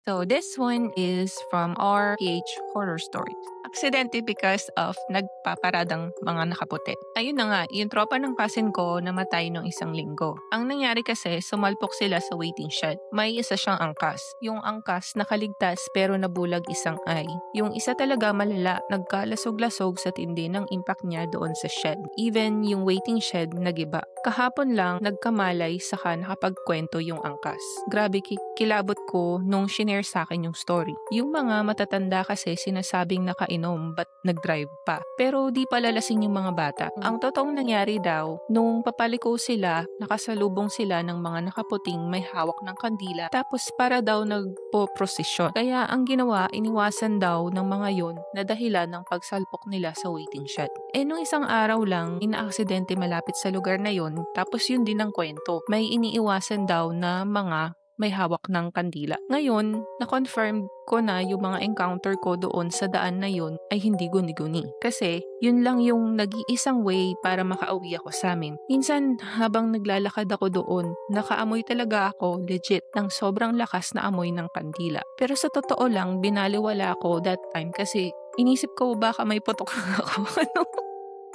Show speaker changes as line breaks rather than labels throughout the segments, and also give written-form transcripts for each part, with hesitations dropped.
So this one is from our PH Horror Stories. Aksidente because of nagpaparadang mga nakaputi. Ayun na nga, yung tropa ng cousin ko namatay nung isang linggo. Ang nangyari kasi, sumalpok sila sa waiting shed. May isa siyang angkas. Yung angkas nakaligtas pero nabulag isang eye. Yung isa talaga malala, nagkalasog-lasog sa tindi ng impact niya doon sa shed. Even yung waiting shed nagiba. Kahapon lang nagkamalay saka nakapagkwento yung angkas. Grabe, kilabot ko nung shinare sa akin yung story. Yung mga matatanda kasi sinasabing nakainom but nag-drive pa. Pero di pala lasing yung mga bata. Ang totoong nangyari daw, nung papaliko sila, nakasalubong sila ng mga nakaputing may hawak ng kandila tapos para daw nagpo-prosesyon. Kaya ang ginawa, iniwasan daw ng mga yon na dahilan ng pagsalpok nila sa waiting shed. Nung isang araw lang, inaaksidente malapit sa lugar na yon, tapos yun din ang kwento. May iniiwasan daw na mga may hawak ng kandila. Ngayon, na-confirm ko na yung mga encounter ko doon sa daan na yun ay hindi guni-guni. Kasi, yun lang yung nag-iisang way para makauwi ako sa amin. Minsan, habang naglalakad ako doon, nakaamoy talaga ako legit ng sobrang lakas na amoy ng kandila. Pero sa totoo lang, binaliwala ako that time kasi inisip ko baka may putok ako.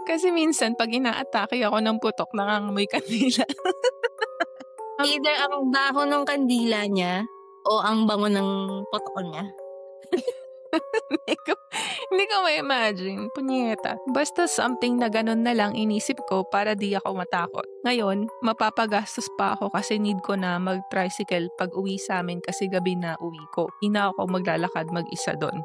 Kasi minsan, pag inaatake ako ng putok, nangangamoy kandila.
Either ang baho ng kandila niya o ang bango ng putok niya.
Hindi ko ma-imagine. Punyeta. Basta something na ganun na lang inisip ko para di ako matakot. Ngayon, mapapagastos pa ako kasi need ko na mag-tricycle pag uwi sa amin kasi gabi na uwi ko. Hindi na ako maglalakad mag-isa doon.